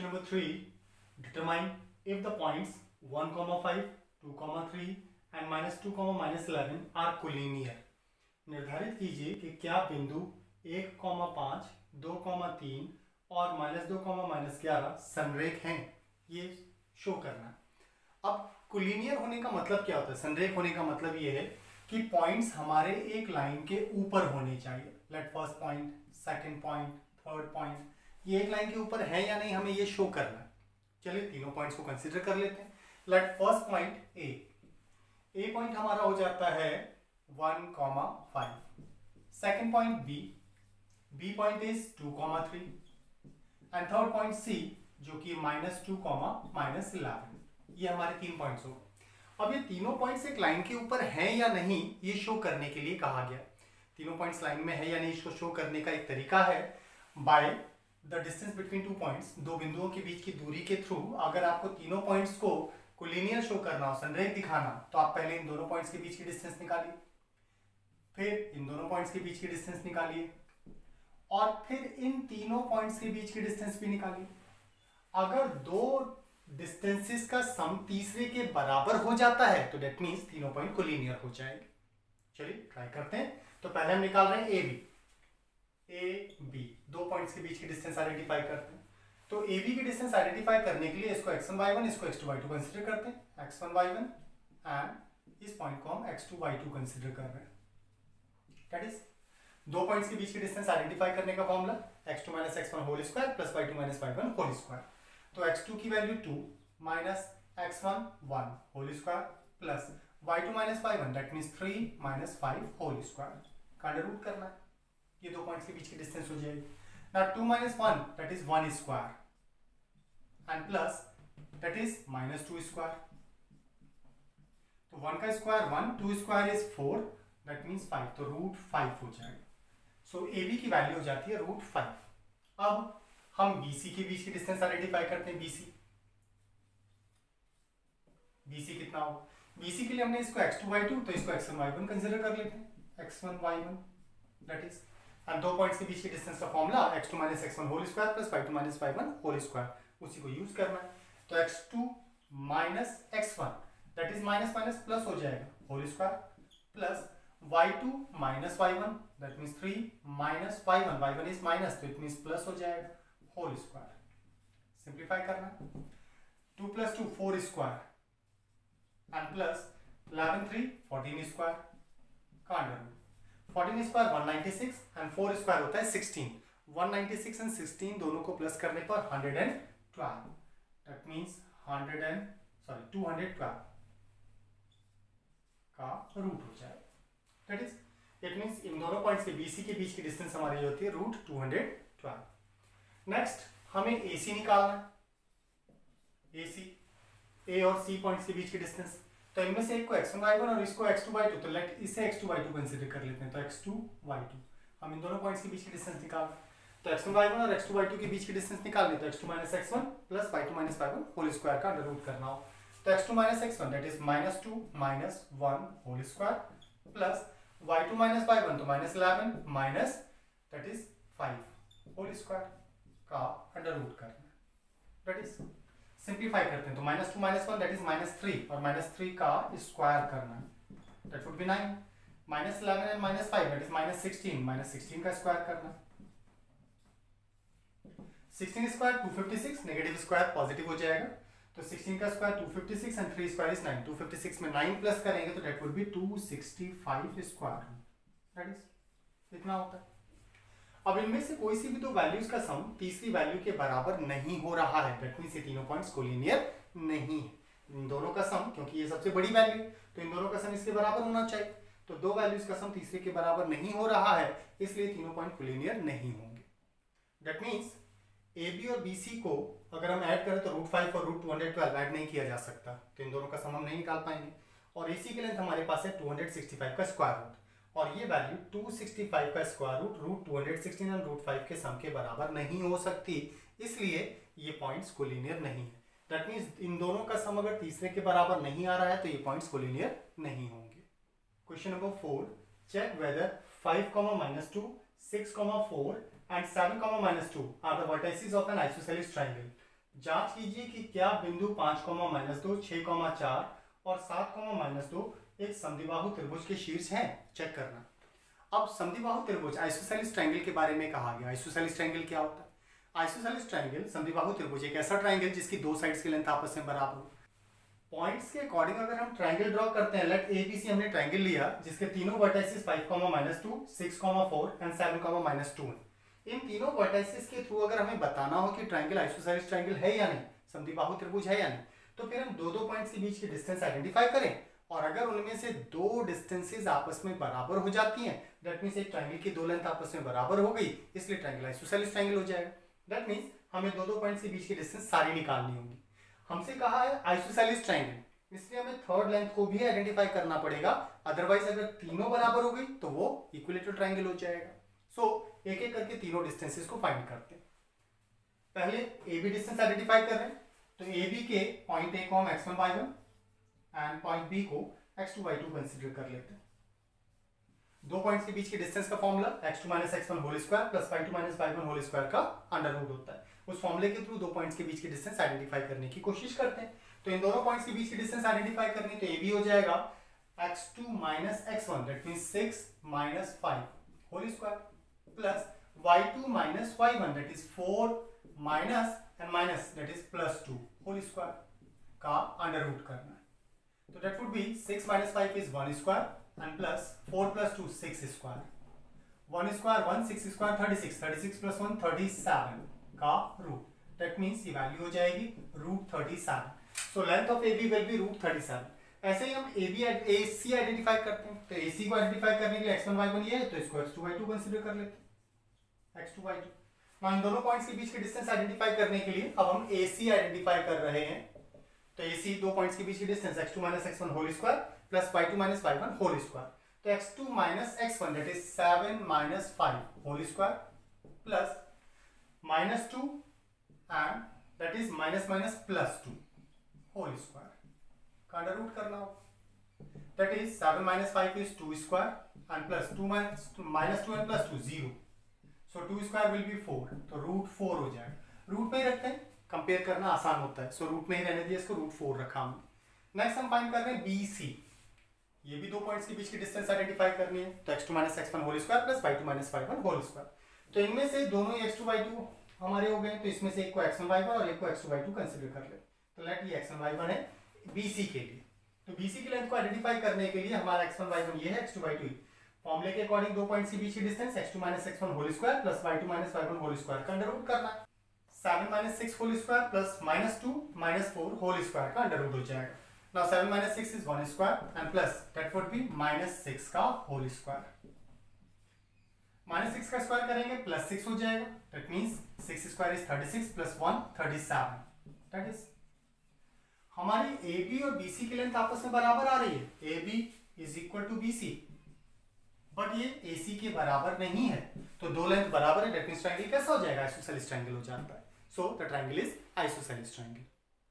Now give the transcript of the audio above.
Question number 3. Determine if the points 1, 5, 2, 3 and -2, -11 are collinear. निर्धारित कीजिए कि क्या बिंदु 1, 5, 2, 3 और -2, -11 संरेख हैं। ये शो करना है। अब कोलिनियर होने का मतलब क्या होता है? संरेख होने का मतलब ये है कि पॉइंट्स हमारे एक लाइन के ऊपर होने चाहिए। Late first point, second point, third point, ये एक लाइन के ऊपर है या नहीं, हमें ये शो करना है। चलिए तीनों पॉइंट्स को कंसीडर कर लेते हैं। Let first point A point हमारा हो जाता है 1, 5। Second point B point is 2, 3 and third point C जो कि -2, -11। ये हमारे 3 पॉइंट्स हो। अब ये तीनों पॉइंट्स एक लाइन के ऊपर हैं या नहीं, ये शो करने के लिए कहा गया। तीनों पॉइंट्स लाइन में है या नहीं, इसको शो करने का एक तरीका है by the distance between 2 points. दो बिंदुओं के बीच की दूरी के थ्रू अगर आपको तीनों पॉइंट्स को कोलिनियर शो करना हो, संरेख दिखाना, तो आप पहले इन दोनों पॉइंट्स के बीच की डिस्टेंस निकालिए, फिर इन दोनों पॉइंट्स के बीच की डिस्टेंस निकालिए और फिर इन तीनों पॉइंट्स के बीच की डिस्टेंस भी निकालिए। अगर दो डिस्टेंसेस का सम तीसरे के बराबर हो जाता है तो दैट मींस तीनों पॉइंट कोलिनियर हो जाएंगे। चलिए ट्राई करते हैं। तो पहले हम निकाल रहे हैं ए बी, दो पॉइंट्स के बीच की डिस्टेंस आइडेंटिफाई करते हैं। तो ए बी की डिस्टेंस आइडेंटिफाई करने के लिए इसको x1 y1, इसको x2 y2 कंसीडर करते हैं। x1 y1 एंड इस पॉइंट को हम x2 y2 कंसीडर कर रहे हैं। दैट इज दो पॉइंट्स के बीच की डिस्टेंस आइडेंटिफाई करने का formula x2 - x1 whole square plus y2 - y1 whole square. तो x2 की value 2 minus x1 1 whole square plus y2 - y1 that means 3 - 5 whole square का अंडर रूट करना है। ये दो पॉइंट्स के बीच की डिस्टेंस हो जाएगी। Now 2 - 1 that is 1 square and plus that is -2 square. तो 1 का square 1, 2 square is 4 that means 5, तो रूट 5 हो जाएगा। सो ए बी की वैल्यू हो जाती है रूट 5। अब हम बीसी के बीच की डिस्टेंस आइडेंटिफाई करते हैं। बीसी कितना होगा? बीसी के लिए हमने इसको x2 y2 तो इसको x1 y1 कंसीडर कर लेते हैं। x1 y1 that is and दो पॉइंट्स के बीच की डिस्टेंस का formula x2 - x1 whole square plus y2 - y1 whole square, उसी को यूज करना है। तो x2 - x1 that is minus minus plus हो जाएगा whole square plus y2 - y1 that means 3 - y1 is minus तो इट मींस प्लस हो जाएगा होल स्क्वायर। सिंप्लीफाई करना है। 2 + 2 4 स्क्वायर एंड प्लस 11 3 14 स्क्वायर का under root. 14 square 196 and 4 square होता है 16। 196 एंड 16 दोनों को प्लस करने पर 112 दैट मींस 212 का रूट हो जाएगा। दैट इज इट मींस इन दोनों पॉइंट्स के बीसी के बीच की डिस्टेंस हमारी होती है रूट 212। नेक्स्ट हमें AC निकालना है। AC ए और सी पॉइंट्स के बीच की डिस्टेंस, तो इनमें से एक को x1 y1 और इसको x2 y2, तो लेट इसे x2 y2 कंसीडर कर लेते हैं। तो x2 y2 हम इन दोनों पॉइंट्स के बीच की डिस्टेंस निकाल, तो x1 y1 और x2 y2 के बीच की डिस्टेंस निकालनी, तो x2 - x1 plus y2 - y1 whole square का अंडर रूट करना हो। तो x2 - x1 that is -2 - 1 whole square plus y2 - y1 तो -11 minus that is 5 whole square का अंडर रूट करना। दैट इज सिंप्लीफाई करते हैं तो -2 - 1 दैट इज -3 और -3 का स्क्वायर करना है that would B 9 -11 and -5 that is -16 16 का स्क्वायर करना। 16 स्क्वायर 256 नेगेटिव स्क्वायर पॉजिटिव हो जाएगा, तो 16 का स्क्वायर 256 एंड 3 स्क्वायर इज 9। 256 में 9 प्लस करेंगे तो that would B 265 square that is इतना होता है। अब इनमें से कोई सी भी दो वैल्यूज का सम तीसरी वैल्यू के बराबर नहीं हो रहा है, दैट मींस ये तीनों पॉइंट्स कोलिनियर नहीं है। इन दोनों का सम, क्योंकि ये सबसे बड़ी वैल्यू तो इन दोनों का सम इसके बराबर होना चाहिए, तो दो वैल्यूज का सम तीसरे के बराबर नहीं हो रहा है, इसलिए तीनों पॉइंट कोलिनियर नहीं होंगे। दैट मींस ए बी और बी सी को अगर हम ऐड करें तो रूट 5 और रूट 212 ऐड नहीं किया जा सकता, तो इन दोनों का सम हम नहीं निकाल पाएंगे। और ए सी की लेंथ हमारे पास है 265 का स्क्वायर रूट, और ये वैल्यू 265 का स्क्वायर रूट रूट 216 और रूट 5 के सम के बराबर नहीं हो सकती, इसलिए ये पॉइंट्स कोलिनियर नहीं है। दैट मींस इन दोनों का सम अगर तीसरे के बराबर नहीं आ रहा है तो ये पॉइंट्स कोलिनियर नहीं होंगे। Question number 4, check whether 5, -2, 6, 4 and 7, -2 are the vertices of an isosceles triangle. जांच कीजिए कि क्या बिंदु 5,-2, 6,4 और 7,-2 एक समद्विबाहु त्रिभुज के शीर्ष हैं। चेक करना। अब समद्विबाहु त्रिभुज आइसोसेलेस ट्रायंगल के बारे में कहा गया। आइसोसेलेस ट्रायंगल क्या होता है? आइसोसेलेस ट्रायंगल समद्विबाहु त्रिभुज एक ऐसा ट्रायंगल जिसकी दो साइड्स की लेंथ आपस में बराबर हो। पॉइंट्स के अकॉर्डिंग अगर हम ट्रायंगल ड्रॉ करते हैं, लेट एबीसी हमने ट्रायंगल लिया जिसके तीनों वर्टाइसेस 5,-2, 6,4 एंड 7,-2 हैं। इन तीनों वर्टाइसेस के थ्रू अगर हमें बताना हो कि ट्रायंगल आइसोसेलेस ट्रायंगल है या नहीं, समद्विबाहु त्रिभुज है या नहीं, तो फिर हम दो पॉइंट्स के बीच की डिस्टेंस आइडेंटिफाई करें और अगर उनमें से दो डिस्टेंसेस आपस में बराबर हो जाती हैं, दैट मींस एक ट्रायंगल की दो लेंथ आपस में बराबर हो गई, इसलिए ट्रायंगल आइसोसेलेस ट्रायंगल हो जाएगा। दैट मींस हमें दो पॉइंट्स के बीच की डिस्टेंस सारी निकालनी होगी। हमसे कहा है आइसोसेलेस ट्रायंगल, इसलिए हमें थर्ड लेंथ को भी आइडेंटिफाई करना पड़ेगा, अदरवाइज अगर तीनों बराबर हो गई तो वो इक्विलेटरल ट्रायंगल हो जाएगा। सो एक एक करके तीनों डिस्टेंसेस को फाइंड करते हैं। पहले ए बी डिस्टेंस आइडेंटिफाई कर रहे हैं, तो ए बी के पॉइंट ए को हम x1 y1 and point B को x2 y2 कंसीडर कर लेते हैं। दो पॉइंट्स के बीच की डिस्टेंस का formula x2 - x1 whole square plus y2 - y1 whole square का अंडर रूट होता है। उस फॉर्मूले के थ्रू दो पॉइंट्स के बीच की डिस्टेंस आइडेंटिफाई करने की कोशिश करते हैं। तो इन दोनों पॉइंट्स के बीच की डिस्टेंस आइडेंटिफाई करनी, तो ए बी हो जाएगा x2 - x1 that means 6 - 5 whole square plus y2 - y1 that is 4 minus and minus that is +2 whole square का अंडर रूट करना है। तो that would be 6 - 5 is 1 square and plus 4 + 2 6 square, 1 square 1, 6 square 36, 36 + 1 37 का root, that means ये value हो जाएगी √37। So length of AB will be √37। ऐसे ही हम AC आइडेंटिफाई करते हैं, तो AC को आइडेंटिफाई करने के लिए x1 y1 ये है, तो इसको x2 y2 कंसीडर कर लेते हैं, x2 y2। इन दोनों पॉइंट्स के बीच की डिस्टेंस आइडेंटिफाई करने के लिए अब हम AC आइडेंटिफाई कर रहे हैं, तो AC दो पॉइंट्स के बीच की distance x2 - x1 whole square plus y2 - y1 whole square, तो x2 - x1 that is 7 - 5 whole square plus -2 and that is +2 whole square का अंडर रूट करना हो, that is 7 - 5 is 2 square and plus 2 -2 and +2 0, so 2 square will be 4, तो √4 हो जाएगा। Root में ही रखते हैं, कंपेयर करना आसान होता है, सो रूट में ही रहने दिया, इसको √4 रखा हमने। नेक्स्ट हम फाइंड कर रहे हैं BC, ये भी दो पॉइंट्स के बीच की डिस्टेंस आइडेंटिफाई करनी है, तो x2 - x1 whole square plus y2 - y1 whole square, तो इनमें से दोनों ही x2 y2 हमारे हो गए, तो इसमें से एक को x1 y1 और एक को x2 y2 कंसीडर कर ले, तो लेट ये x1 y1 है BC के लिए। तो BC की लेंथ को आइडेंटिफाई करने के लिए हमारा x1 y1 ये है, x2 y2 फॉर्मूले के अकॉर्डिंग दो पॉइंट्स के बीच की distance x2 - x1 whole square plus y2 - y1 whole square का अंडर रूट करना है। 7 - 6 whole square plus -2 - 4 whole square का अंडर रूट हो जाएगा। Now 7 - 6 is 1 square and plus that would be -6 का होल स्क्वायर, -6 का स्क्वायर करेंगे +6 हो जाएगा, that means 6 square is 36 plus 1 37, that is हमारी AB और BC की लेंथ आपस में बराबर आ रही है, AB is equal to BC, but ये AC के बराबर नहीं है, तो दो लेंथ बराबर है, दैट मींस ट्रायंगल कैसा हो जाएगा? आइसोसेलेस ट्रायंगल हो जाता है। So the triangle is isosceles triangle.